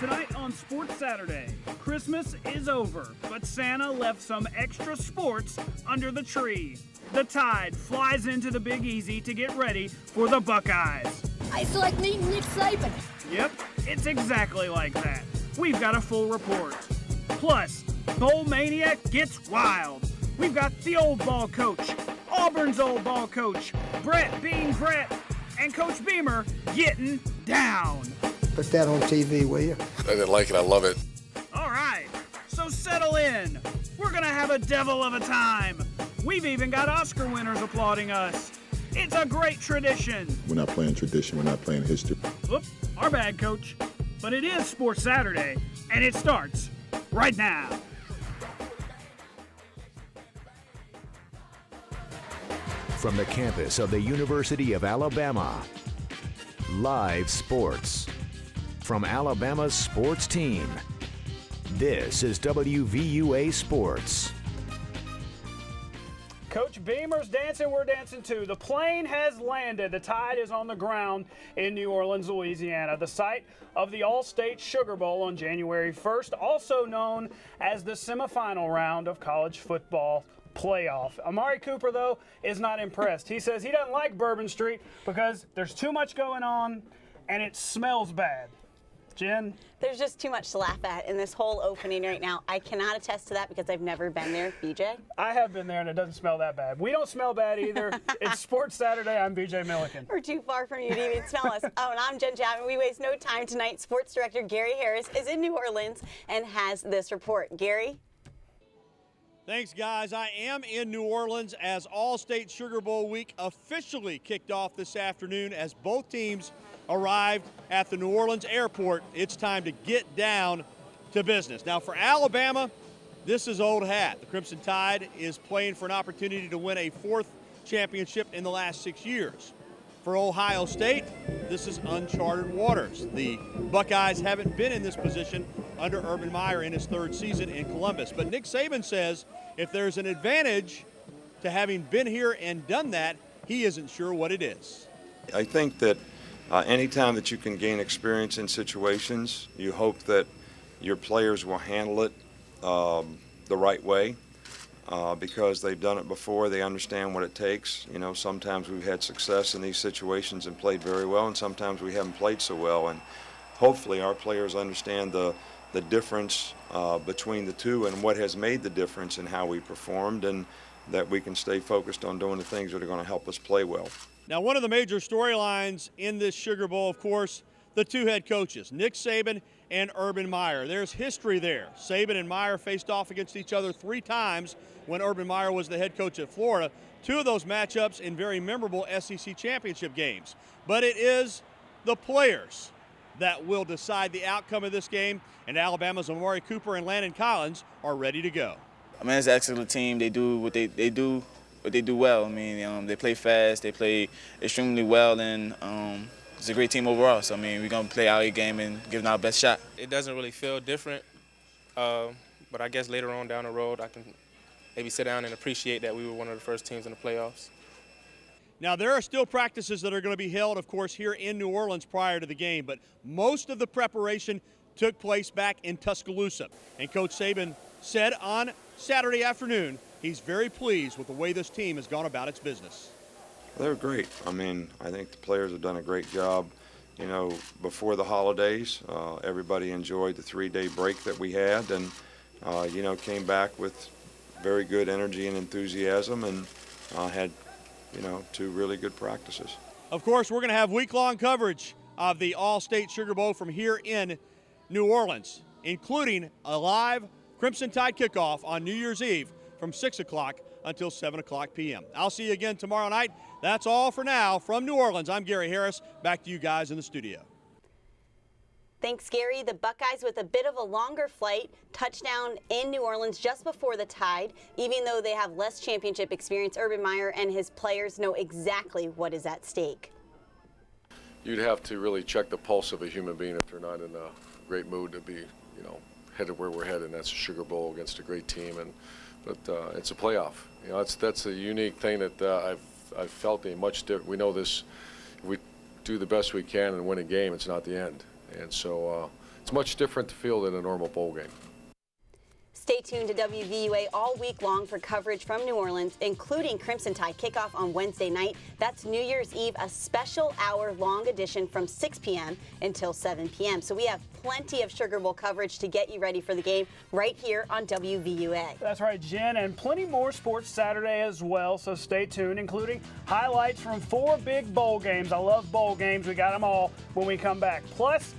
Tonight on Sports Saturday, Christmas is over, but Santa left some extra sports under the tree. The Tide flies into the Big Easy to get ready for the Buckeyes. I select meeting Nick Saban. Yep, it's exactly like that. We've got a full report. Plus, Bowl Mania gets wild. We've got the old ball coach, Auburn's old ball coach, Brett being Brett, and Coach Beamer getting down. Put that on TV, will you? I didn't like it. I love it. All right, so settle in. We're going to have a devil of a time. We've even got Oscar winners applauding us. It's a great tradition. We're not playing tradition. We're not playing history. Whoop, our bad, Coach. But it is Sports Saturday, and it starts right now. From the campus of the University of Alabama, live sports. From Alabama's sports team, this is WVUA Sports. Coach Beamer's dancing, we're dancing too. The plane has landed. The Tide is on the ground in New Orleans, Louisiana, the site of the All-State Sugar Bowl on January 1st, also known as the semifinal round of college football playoff. Amari Cooper, though, is not impressed. He says he doesn't like Bourbon Street because there's too much going on and it smells bad. Jen? There's just too much to laugh at in this whole opening right now. I cannot attest to that because I've never been there. BJ? I have been there, and it doesn't smell that bad. We don't smell bad either. It's Sports Saturday. I'm B.J. Millican. We're too far from you to even smell us. Oh, and I'm Jenn Chapman. We waste no time tonight. Sports director Gary Harris is in New Orleans and has this report. Gary? Thanks, guys. I am in New Orleans as All-State Sugar Bowl week officially kicked off this afternoon as both teams arrived at the New Orleans airport. It's time to get down to business. Now, for Alabama, this is old hat. The Crimson Tide is playing for an opportunity to win a fourth championship in the last 6 years. For Ohio State, this is uncharted waters. The Buckeyes haven't been in this position under Urban Meyer in his third season in Columbus. But Nick Saban says if there's an advantage to having been here and done that, he isn't sure what it is. I think that anytime that you can gain experience in situations, you hope that your players will handle it the right way because they've done it before. They understand what it takes. You know, sometimes we've had success in these situations and played very well, and sometimes we haven't played so well. And hopefully our players understand the difference between the two and what has made the difference in how we performed, and that we can stay focused on doing the things that are going to help us play well. Now, one of the major storylines in this Sugar Bowl, of course, the two head coaches, Nick Saban and Urban Meyer. There's history there. Saban and Meyer faced off against each other 3 times when Urban Meyer was the head coach at Florida. 2 of those matchups in very memorable SEC championship games. But it is the players that will decide the outcome of this game, and Alabama's Amari Cooper and Landon Collins are ready to go. I mean, it's an excellent team. They do what they do. But they do well. I mean, they play fast, they play extremely well, and it's a great team overall. So, I mean, we're going to play our game and give it our best shot. It doesn't really feel different, but I guess later on down the road I can maybe sit down and appreciate that we were one of the first teams in the playoffs. Now, there are still practices that are going to be held, of course, here in New Orleans prior to the game, but most of the preparation took place back in Tuscaloosa. And Coach Saban said on Saturday afternoon he's very pleased with the way this team has gone about its business. They're great. I mean, I think the players have done a great job. You know, before the holidays, everybody enjoyed the 3-day break that we had, and, you know, came back with very good energy and enthusiasm, and had, you know, 2 really good practices. Of course, we're going to have week-long coverage of the All-State Sugar Bowl from here in New Orleans, including a live Crimson Tide kickoff on New Year's Eve from 6 o'clock until 7 o'clock p.m. I'll see you again tomorrow night. That's all for now. From New Orleans, I'm Gary Harris. Back to you guys in the studio. Thanks, Gary. The Buckeyes with a bit of a longer flight, touchdown in New Orleans just before the Tide. Even though they have less championship experience, Urban Meyer and his players know exactly what is at stake. You'd have to really check the pulse of a human being if they're not in a great mood to be, you know, headed where we're headed, and that's a Sugar Bowl against a great team. But it's a playoff. You know, that's a unique thing that I've felt much different. We know this. If we do the best we can and win a game, it's not the end. And so It's much different to feel than a normal bowl game. Stay tuned to WVUA all week long for coverage from New Orleans, including Crimson Tide kickoff on Wednesday night. That's New Year's Eve, a special hour-long edition from 6 p.m. until 7 p.m. So we have plenty of Sugar Bowl coverage to get you ready for the game right here on WVUA. That's right, Jen, and plenty more sports Saturday as well, so stay tuned, including highlights from 4 big bowl games. I love bowl games. We got them all when we come back. Plus,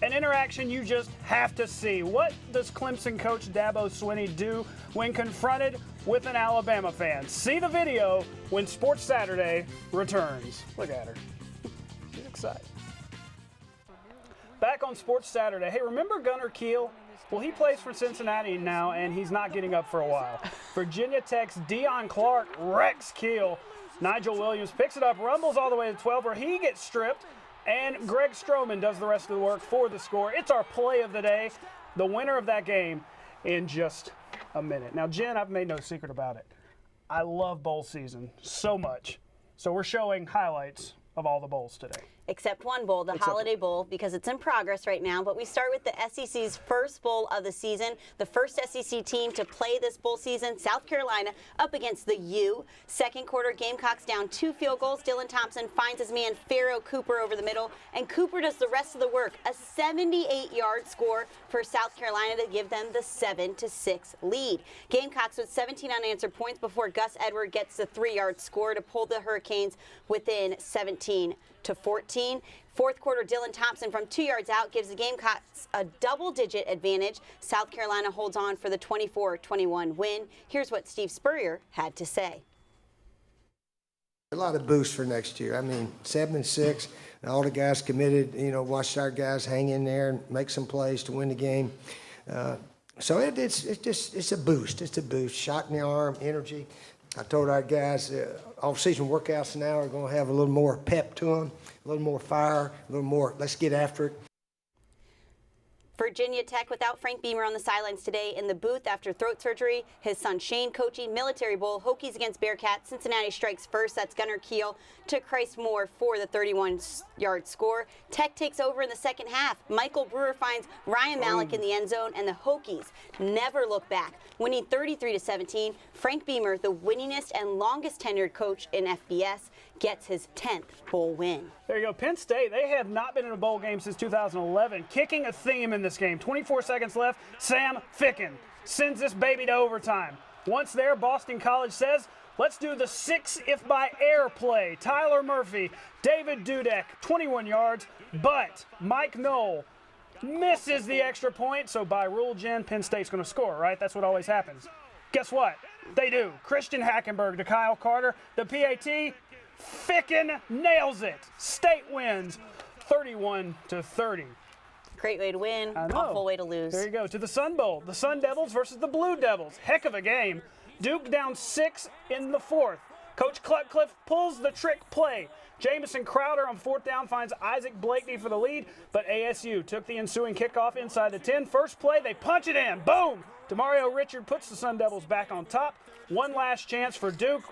an interaction you just have to see. What does Clemson coach Dabo Swinney do when confronted with an Alabama fan? See the video when Sports Saturday returns. Look at her. She's excited. Back on Sports Saturday. Hey, remember Gunnar Kiel? Well, he plays for Cincinnati now, and he's not getting up for a while. Virginia Tech's Deion Clark wrecks Kiel. Nigel Williams picks it up, rumbles all the way to 12, where he gets stripped. And Greg Stroman does the rest of the work for the score. It's our play of the day, the winner of that game, in just a minute. Now, Jen, I've made no secret about it. I love bowl season so much. So we're showing highlights of all the bowls today. Except one bowl, the Holiday Bowl, because it's in progress right now. But we start with the SEC's first bowl of the season. The first SEC team to play this bowl season, South Carolina, up against the U. Second quarter, Gamecocks down 2 field goals. Dylan Thompson finds his man Pharaoh Cooper over the middle, and Cooper does the rest of the work. A 78-yard score for South Carolina to give them the 7-6 lead. Gamecocks with 17 unanswered points before Gus Edward gets the 3-yard score to pull the Hurricanes within 17-14. Fourth quarter, Dylan Thompson from 2 yards out gives the Gamecocks a double-digit advantage. South Carolina holds on for the 24-21 win. Here's what Steve Spurrier had to say. A lot of boost for next year. I mean, 7-6, and all the guys committed, watch our guys hang in there and make some plays to win the game. So it's a boost. It's a boost. Shot in the arm, energy. I told our guys off-season workouts now are going to have a little more pep to them, a little more fire, a little more, let's get after it. Virginia Tech without Frank Beamer on the sidelines today in the booth after throat surgery. His son Shane coaching. Military Bowl, Hokies against Bearcats. Cincinnati strikes first. That's Gunnar Kiel to Christ Moore for the 31-yard score. Tech takes over in the second half. Michael Brewer finds Ryan Malik in the end zone, and the Hokies never look back, winning 33-17. Frank Beamer, the winningest and longest tenured coach in FBS, gets his 10th bowl win. There you go. Penn State, they have not been in a bowl game since 2011. Kicking a theme in this game. 24 seconds left. Sam Ficken sends this baby to overtime. Once there, Boston College says, let's do the 6 if by air play. Tyler Murphy, David Dudek, 21 yards, but Mike Knoll misses the extra point. So by rule, Jen, Penn State's going to score, right? That's what always happens. Guess what? They do. Christian Hackenberg to Kyle Carter. The PAT, Ficken nails it. State wins 31-30. Great way to win, awful way to lose. There you go. To the Sun Bowl. The Sun Devils versus the Blue Devils. Heck of a game. Duke down 6 in the 4th. Coach Cutcliffe pulls the trick play. Jamison Crowder on 4th down finds Isaac Blakeney for the lead, but ASU took the ensuing kickoff inside the 10. First play, they punch it in. Boom! Demario Richard puts the Sun Devils back on top. One last chance for Duke.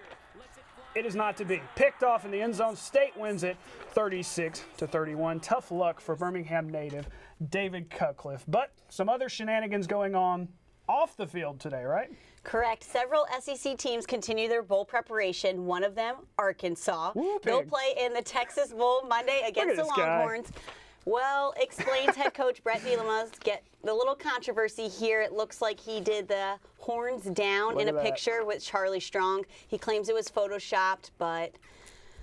It is not to be. Picked off in the end zone. State wins it 36-31. Tough luck for Birmingham native David Cutcliffe. But some other shenanigans going on off the field today, right? Correct. Several SEC teams continue their bowl preparation. One of them, Arkansas. They'll play in the Texas Bowl Monday against the Longhorns. Well, explains head coach Brett Bielema's get the little controversy here. It looks like he did the horns down in a picture with Charlie Strong. He claims it was photoshopped, but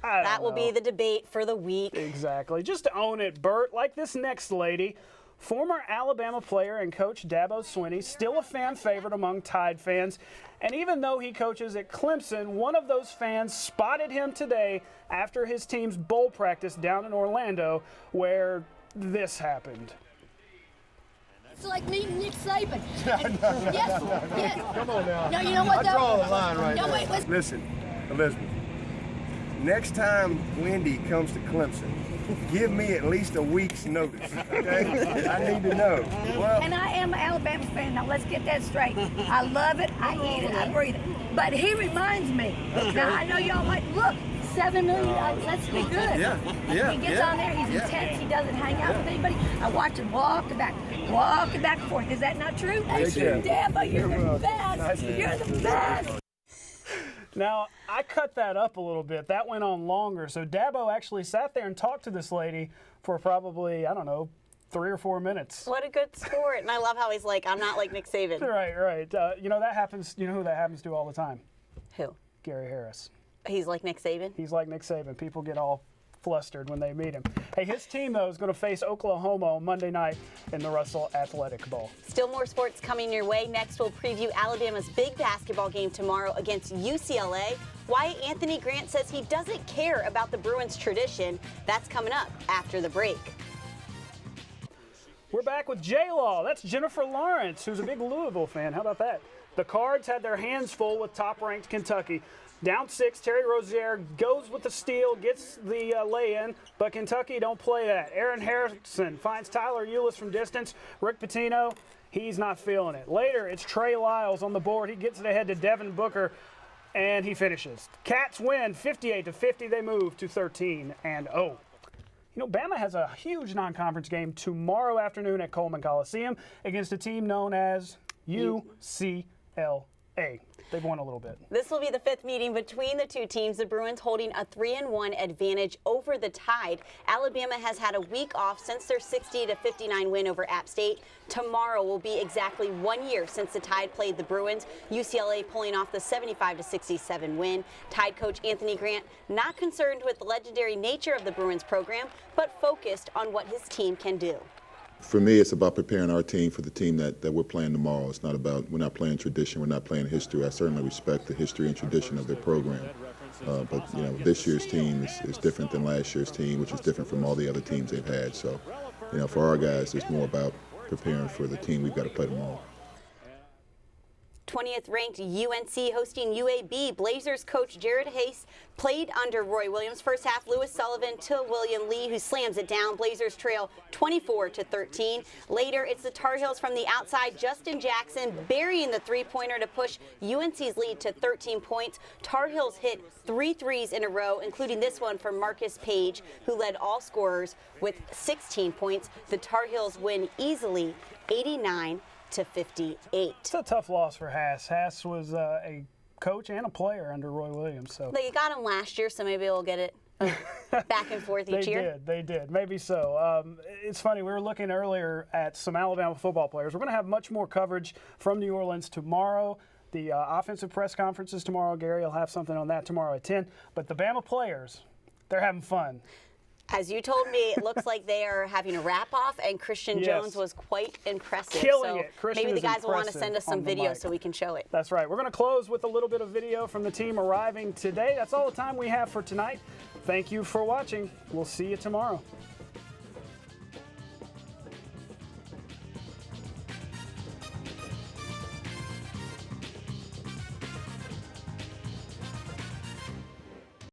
that will be the debate for the week. Exactly. Just to own it, Bert, like this next lady. Former Alabama player and coach Dabo Swinney, still a fan favorite among Tide fans. And even though he coaches at Clemson, one of those fans spotted him today after his team's bowl practice down in Orlando, where this happened. It's like meeting Nick Saban. Yes. Come on now. No, you know what, though? I draw the line right no, there. wait, listen, Elizabeth. Next time Wendy comes to Clemson, give me at least a week's notice, okay? I need to know. Well, and I am an Alabama fan. Now, let's get that straight. I love it. I eat it. I breathe it. But he reminds me. Now, I know y'all might look. $7 million. Let's be good. Yeah. He gets on there. He's intense. He doesn't hang out with anybody. I watch him walking back and forth. Is that not true? Dabo, you're the best. You're the best. Now, I cut that up a little bit. That went on longer. So Dabo actually sat there and talked to this lady for probably, I don't know, 3 or 4 minutes. What a good sport. And I love how he's like, I'm not like Nick Saban. Right. You know, that happens. You know who that happens to all the time? Who? Gary Harris. He's like Nick Saban? He's like Nick Saban. People get all flustered when they meet him. Hey, his team, though, is going to face Oklahoma on Monday night in the Russell Athletic Bowl. Still more sports coming your way. Next, we'll preview Alabama's big basketball game tomorrow against UCLA. Why Anthony Grant says he doesn't care about the Bruins tradition. That's coming up after the break. We're back with J-Law. That's Jennifer Lawrence, who's a big Louisville fan. How about that? The Cards had their hands full with top-ranked Kentucky. Down 6, Terry Rozier goes with the steal, gets the lay-in, but Kentucky don't play that. Aaron Harrison finds Tyler Eulis from distance. Rick Pitino, he's not feeling it. Later, it's Trey Lyles on the board. He gets it ahead to Devin Booker, and he finishes. Cats win 58-50. They move to 13-0. You know, Bama has a huge non-conference game tomorrow afternoon at Coleman Coliseum against a team known as UCLA. They've won a little bit. This will be the 5th meeting between the two teams, the Bruins holding a 3-1 advantage over the Tide. Alabama has had a week off since their 60-59 win over App State. Tomorrow will be exactly 1 year since the Tide played the Bruins. UCLA pulling off the 75-67 win. Tide coach Anthony Grant not concerned with the legendary nature of the Bruins program, but focused on what his team can do. For me, it's about preparing our team for the team that we're playing tomorrow. It's not about, we're not playing tradition, we're not playing history. I certainly respect the history and tradition of their program. But, you know, this year's team is different than last year's team, which is different from all the other teams they've had. So, you know, for our guys, it's more about preparing for the team we've got to play tomorrow. 20th ranked UNC hosting UAB. Blazers coach Jared Hayes played under Roy Williams. First half, Lewis Sullivan to William Lee, who slams it down. Blazers trail 24-13. Later, it's the Tar Heels from the outside. Justin Jackson burying the three-pointer to push UNC's lead to 13 points. Tar Heels hit 3 threes in a row, including this one from Marcus Page, who led all scorers with 16 points. The Tar Heels win easily 89-58. It's a tough loss for Haas. Haas was a coach and a player under Roy Williams. So they got him last year, so maybe we'll get it back and forth each year. They did. Maybe so. It's funny. We were looking earlier at some Alabama football players. We're going to have much more coverage from New Orleans tomorrow. The offensive press conference is tomorrow. Gary will have something on that tomorrow at 10. But the Bama players, they're having fun. As you told me, it looks like they are having a wrap-off, and Christian Jones was quite impressive. Killing so it. Christian maybe the guys will want to impressive send us some on the video mic. so we can show it. That's right. We're going to close with a little bit of video from the team arriving today. That's all the time we have for tonight. Thank you for watching. We'll see you tomorrow.